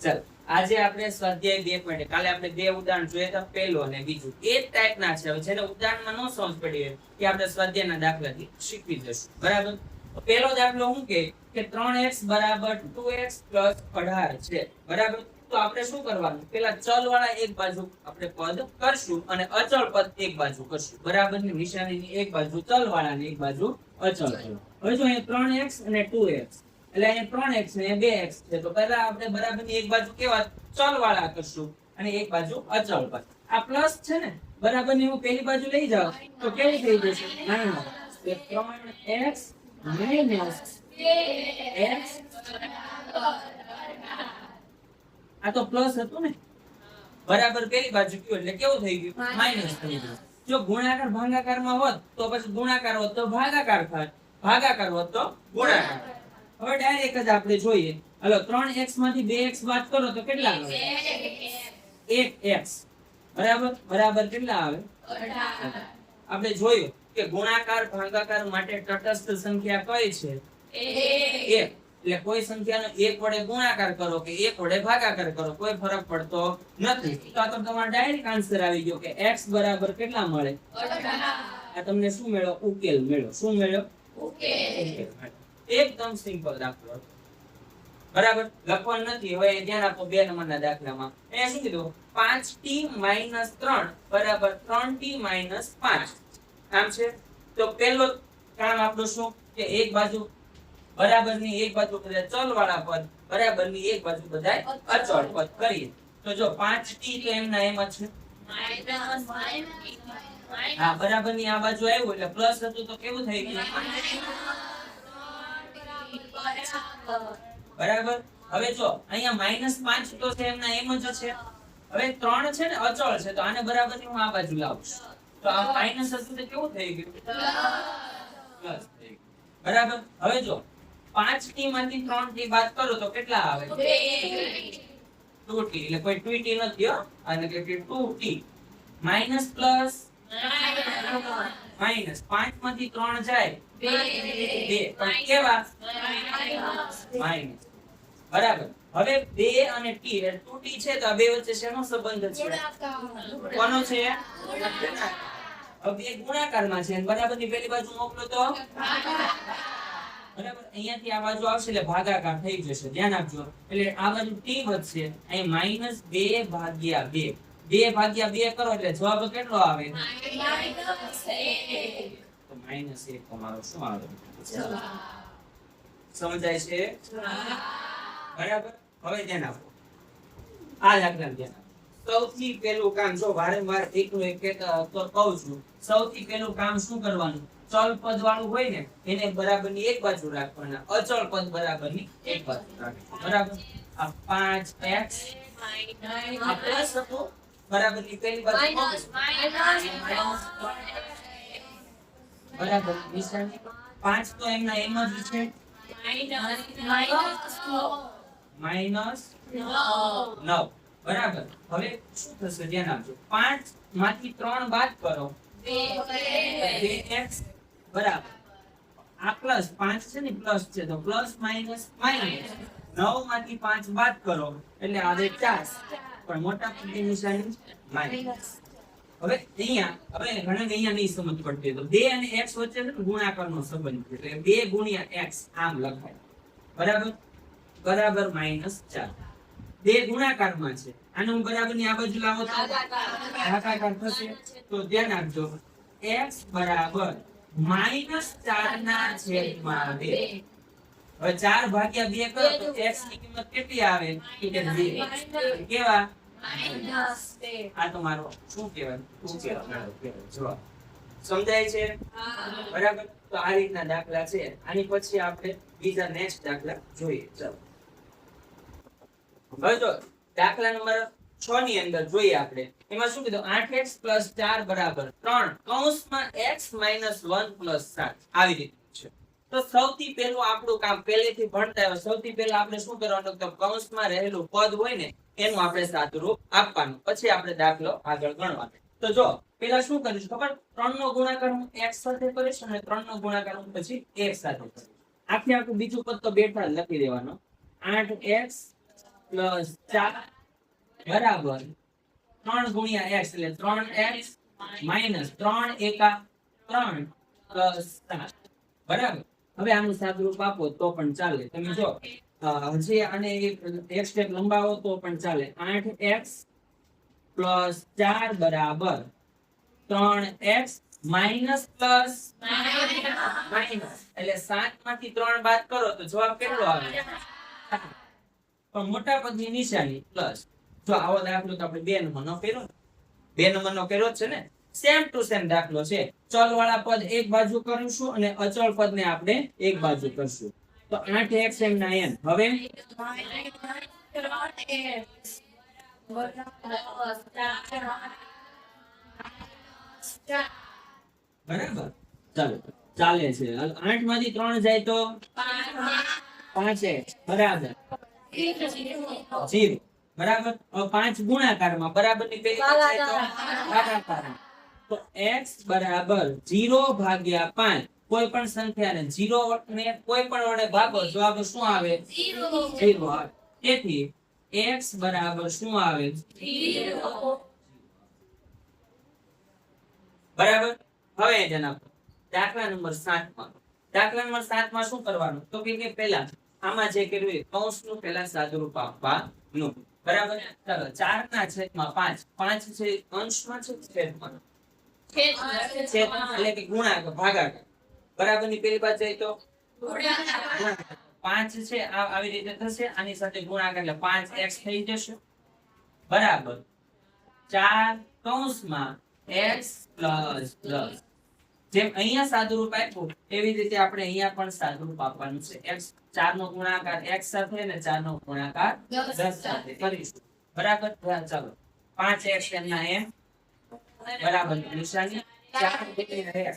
ચાલ આજે આપણે સ્વાધ્યાય 2 માટે કાલે આપણે બે ઉદાહરણ જોયા હતા, પહેલું અને બીજું એ જ ટાઈપના છે. હવે જેને ઉદાહરણમાં ન સમજ પડી હોય કે આપણે સ્વાધ્યાયના દાખલાથી શીખવી જશું. બરાબર. પહેલો દાખલો શું કે 3x = 2x + 18 છે. બરાબર. તો આપણે શું કરવાનું, પેલા ચલ વાળા એક બાજુ આપણે પદ કરશું અને અચળ પદ એક બાજુ કરશું. બરાબર. ની નિશાનીની એક બાજુ ચલ વાળા ને એક બાજુ અચળ. હવે જો અહીંયા 3x અને 2x એટલે અહીંયા 3x ને 2x છે. તો પહેલા આપણે બરાબરની એક બાજુ કેવા ચલ વાળા કરશું અને એક બાજુ અચળ પદ. આ પ્લસ છે ને, બરાબરની હું પેલી બાજુ લઈ જાઉં તો કેવું થઈ જશે? 3x - x. આ તો પ્લસ હતું ને, બરાબર પેલી બાજુ કયો એટલે કેવું થઈ ગયું? માઈનસ થઈ ગયું. જો ગુણાકાર ભાગાકારમાં હોત તો પછી ગુણાકાર હોત તો ભાગાકાર થાત, ભાગાકાર હોત તો ગુણાકાર. હવે ડાયરેક્ટ જ આપણે જોઈએ. હાલો 3x માંથી 2x બાદ કરો તો કેટલા આવે? 1x. બરાબર. બરાબર કેટલા આવે? 18. આપણે જોયું કે ગુણાકાર ભાગાકાર માટે તટસ્થ સંખ્યા કઈ છે? 1. એટલે કોઈ સંખ્યાનો 1 વડે ગુણાકાર કરો કે 1 વડે ભાગાકાર કરો કોઈ ફરક પડતો નથી. તો આ તો તમારો ડાયરેક્ટ આન્સર આવી ગયો કે x બરાબર કેટલા મળે? 18. આ તમને શું મેળવો? ઉકેલ મેળવો. શું મેળવો? ઉકેલ. એકદમ સિમ્પલ દાખલો. બરાબર. લખવાનું નથી. હવે ધ્યાન આપો 2 નંબરના દાખલામાં. અહીંયા શું કીધું? 5t - 3 બરાબર 3t - 5 આમ છે. તો પહેલો કામ આપણું શું કે એક બાજુ બરાબરની એક બાજુ બધા ચલ વાળા પદ, બરાબરની એક બાજુ બધા અચળ પદ કરીએ. તો જો 5t તો એમના એમ જ છે. હા, બરાબરની આ બાજુ આવ્યું એટલે પ્લસ હતું તો કેવું થઈ ગયું? બરાબર. હવે જો અહીંયા -5 તો છે એમના એમ જ છે. હવે 3 છે ને અચળ છે તો આને બરાબરની હું આ બાજુ લાવું તો આ માઈનસ હતું તો કેવું થઈ ગયું? પ્લસ થઈ ગયું. બરાબર. હવે જો 5t માંથી 3t બાદ કરો તો કેટલા આવે? 2t. એટલે કોઈ 2t નથી હો, આને કે 2t માઈનસ પ્લસ માઈનસ 5 માંથી 3 જાય 2 પણ કેવા? માઈનસ. બરાબર. હવે 2 અને t એટલે 2t છે તો આ બે વચ્ચે શેનો સંબંધ છે? કોનો છે? હવે બે ગુણાકારમાં છે અને બરાબરની પેલી બાજુ મોકલો તો બરાબર. અહીંયાથી આ બાજુ આવશે એટલે ભાગાકાર થઈ જશે. ધ્યાન આપજો. એટલે આ બાજુ t વધશે. અહીં -2/2 2/2 કરો એટલે જવાબ કેટલો આવે? તો -1 તમારો શું આવે? સમજાય છે? બરાબર. હવે ધ્યાન આપો આ દાખલા ધ્યાન આપો. સૌથી પહેલું કામ જો વારંવાર એકનું એક તો કહું છું, સૌથી પહેલું કામ શું કરવાનું? ચલ પદ વાળું હોય ને એને બરાબરની એક બાજુ રાખવાના, અચળ પદ બરાબરની એક બાજુ રાખવાના. બરાબર. આ 5x આ પ્લસ હતું, બરાબરની પેલી બાજુ બરાબર નિશાની 5 તો એમના એમ જ છે -9. બરાબર. હવે શું થશે? ધ્યાન આપજો. 5 માંથી 3 બાદ કરો 2x બરાબર. આ પ્લસ 5 છે ને પ્લસ છે તો પ્લસ માઈનસ માઈનસ 9 માંથી 5 બાદ કરો એટલે આવે 4 પણ મોટા પદની નિશાની માઈનસ. હવે અહીંયા ઘણા અહીંયા નહીં સમજ પડતી તો 2 અને x વચ્ચે ગુણાકારનો સંબંધ છે એટલે 2 ગુણ્યા x આમ લખાય. બરાબર. બરાબર -4. 2 ગુણાકારમાં છે. આને હું બરાબરની આ બાજુ લાવો તો ભાગાકાર થશે. તો ધ્યાન આપજો x બરાબર -4/2. હવે 4/2 કરો તો x ની કિંમત કેટલી આવે? 2. કેવા? આ તમારો શું કહેવાય? જવાબ. સમજાય છે? બરાબર. તો આ રીતના દાખલા છે. આની પછી આપણે બીજા નેક્સ્ટ દાખલા જોઈએ. ચાલો હવે જો દાખલા નંબર 6 ની અંદર જોઈએ આપણે. એમાં શું કીધું? 8x + 4 બરાબર 3 કૌંસમાં x - 1 + 7 આવી રીતે છે. તો સૌથી પહેલું આપણું કામ પહેલેથી ભણતા હોય સૌથી પહેલા આપણે શું કરવાનું? તો કૌંસમાં રહેલું પદ હોય ને એનું આપણે સાદુરૂપ આપવાનું, પછી આપણે દાખલો આગળ ગણવાનો. તો જો પેલા શું કરીશું ખબર? 3 નો ગુણાકાર હું x સાથે કરીશ અને 3 નો ગુણાકાર હું પછી x સાથે કરીશ. આખે આખું બીજું પદ તો બેઠા લખી દેવાનો. 8x પ્લસ 4 બરાબર 3 ગુણ્યા x એટલે 3x માઈનસ 3 એકા 3 પ્લસ 7 બરાબર. હવે આનું સાદુરૂપ આપો તો પણ ચાલે. તમે જો હજી આને એક સ્ટેપ લંબાવો તો પણ ચાલે. 8x પ્લસ 4 બરાબર 3x માઈનસ પ્લસ માઈનસ એટલે 7 માંથી 3 બાદ કરો તો જવાબ કેટલો આવે? પણ મોટા પદની નિશાની પ્લસ. જો આવો દાખલો તો આપણે 2 નંબરનો કર્યો ને, 2 નંબરનો કર્યો જ છે ને. સેમ ટુ સેમ દાખલો છે. ચલ વાળા પદ એક બાજુ કરીશું અને અચળ પદને આપણે એક બાજુ કરશું. તો 8x n ના n. હવે બરાબર ચાલો ચાલે છે. 8 માંથી 3 જાય તો 5x બરાબર 0 બરાબર. હવે 5 ગુણાકારમાં બરાબર ની પેલી બાજુ જાય તો ભાગાકારમાં. તો x બરાબર 0 ભાગ્યા 5. કોઈ પણ સંખ્યાને 0 ને કોઈ પણ વડે ભાગો જવાબ શું આવે? 0 આવે. તેથી x બરાબર શું આવે? 0 બરાબર. હવે જનાબ દાખલા નંબર 7 માં. દાખલા નંબર 7 માં શું કરવાનું? તો કે પહેલા આમાં જે કર્યું કૌંસનું પહેલા સાદુરૂપ આપવાનું. બરાબર. ચાલો 4 ના છેદમાં 5. 5 છે અંશમાં છે છેદમાં? છેદ એટલે કે ગુણાકાર ભાગાકાર. બરાબર ની પેલી બાજુ જાય તો ગુણાકાર. 5 છે આવી રીતે થશે, આની સાથે ગુણાકાર એટલે 5x થઈ જશે બરાબર 4 કૌંસમાં x પ્લસ પ્લસ. જેમ અહીંયા સાદુરૂપ આપ્યું એવી રીતે આપણે અહીંયા પણ સાદુરૂપ આપવાનું છે. x 4 નો ગુણાકાર x સાથે અને 4 નો ગુણાકાર 10 સાથે કરીશું બરાબર. ચાલો 5x ના m બરાબર નિશાની 4x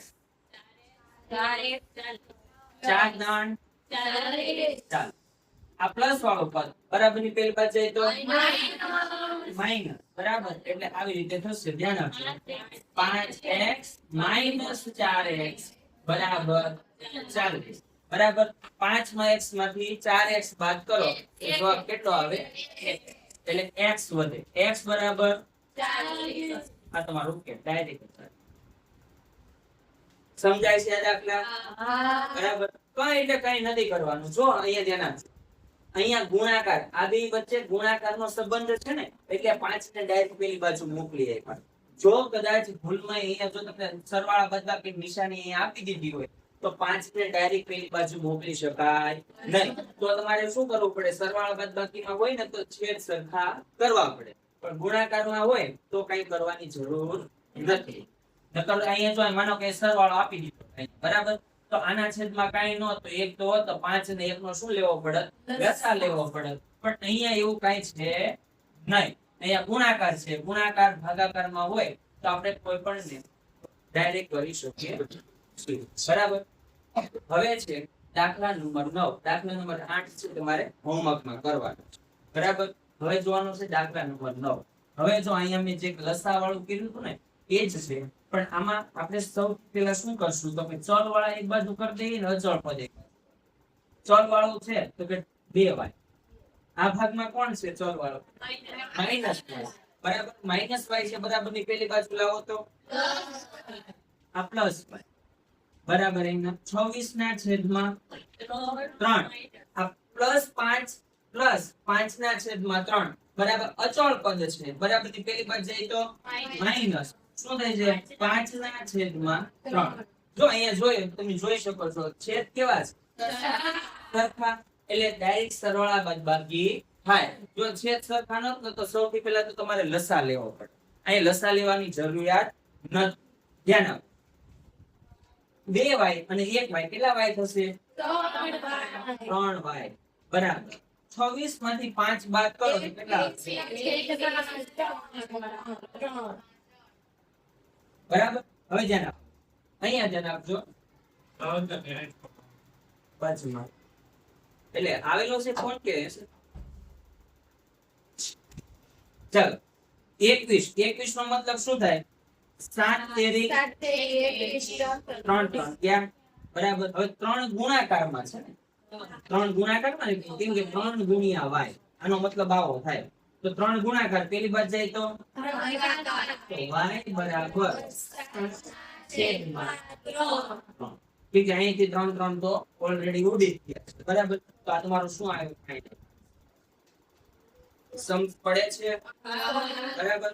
4 9 ચાલો આ પ્લસ વાળો પદ બરાબર ની પેલી બાજુ જાય તો માઈનસ બરાબર. એટલે આવી રીતે થશે. ધ્યાન આપજો. 5x માઈનસ 4x બરાબર 40 બરાબર. 5 માં x માંથી 4x બાદ કરો તો જવાબ કેટલો આવે? એટલે x વધે. x બરાબર 40. આ તમારું કે ડાયરેક્ટ સમજાય છે આ દાખલા? બરાબર. કઈ એટલે કઈ નથી કરવાનું. જો અહીંયા ધ્યાન આપજો. અહીંયા ગુણાકાર આ બે વચ્ચે ગુણાકારનો સંબંધ છે ને, એટલે 5 ને ડાયરેક્ટ પેલી બાજુ મોકલી આપ્યા. જો કદાચ ભૂલમાં અહીંયા જો તમને સરવાળા બાદબાકી નિશાની અહીંયા આપી દીધી હોય તો 5 ને ડાયરેક્ટ પેલી બાજુ મોકલી શકાય નહીં. તો તમારે શું કરવું પડે? સરવાળા બાદબાકીમાં હોય ને તો છેદ સરખા કરવા પડે, પણ ગુણાકારમાં હોય તો કઈ કરવાની જરૂર નથી. નકર અહીંયા જો માનો કે સરવાળો આપી દીધો બરાબર, તો આના છેદમાં કાઈ ન તો 1 તો હોત તો 5 ને 1 નો શું લેવો પડે? લસા લેવો પડે. પણ અહીંયા એવું કાઈ છે નહીં. અહીંયા ગુણાકાર છે. ગુણાકાર ભાગાકારમાં હોય તો આપણે કોઈ પણ ને ડાયરેક્ટ કરી શકીએ બરાબર. હવે છે દાખલા નંબર 9. દાખલા નંબર 8 છે તમારે હોમવર્કમાં કરવાનો છે બરાબર. હવે જોવાનું છે દાખલા નંબર 9. હવે જો અહીંયા મેં જે લસા વાળું કીધું હતું ને એ જ છે, પણ આમાં આપણે સૌથી પહેલા શું કરશું તો કે ચલ વાળા એક બાજુ કરી દઈએ ને અચળ પદ એક બાજુ. ચલ વાળું છે તો કે 2y. આ ભાગમાં કોણ છે ચલ વાળો? માઈનસ બરાબર. માઈનસ y છે બરાબર ની પેલી બાજુ લાવો તો આ પ્લસ y બરાબર. એના 26 ના છેદમાં 3. આ પ્લસ 5 પ્લસ 5 ના છેદમાં 3 બરાબર અચળ પદ છે બરાબર ની પેલી બાજુ જાય તો માઈનસ શું થાય છે? 5 ના છેદમાં 3. જો અહીંયા જોઈએ તમે જોઈ શકો છો છેદ કેવા છે? સરખા. એટલે ડાયરેક્ટ સરવાળા બાદબાકી થાય. જો છેદ સરખા ન તો સૌથી પહેલા તો તમારે લસા લેવો પડે. અહીં લસા લેવાની જરૂરિયાત નથી. ધ્યાન આપો. 2y અને 1y કેટલા y થશે? 3y બરાબર. 26 માંથી 5 બાદ કરો તો કેટલા આવશે? બરાબર. હવે ધ્યાન આપો. અહીંયા ધ્યાન આપજો. બાજુમાં એટલે આવેલો છે કોણ કે છે? ચાલો 21 નો મતલબ શું થાય? 7 તેરી 3 ક્યાં બરાબર. હવે 3 ગુણાકારમાં છે ને, 3 ગુણાકારમાં કેમ કે 3 ગુણ્યા y આનો મતલબ આવો થાય. તો 3 ગુણાકાર પેલી બાજુ જાય તો y બરાબર છેદમાં 3. ઠીક છે, અહીંથી 3 3 તો ઓલરેડી ઉડી જ ગયા છે. બરાબર. તો આ તમારું શું આવ્યું? સમ પડે છે. બરાબર.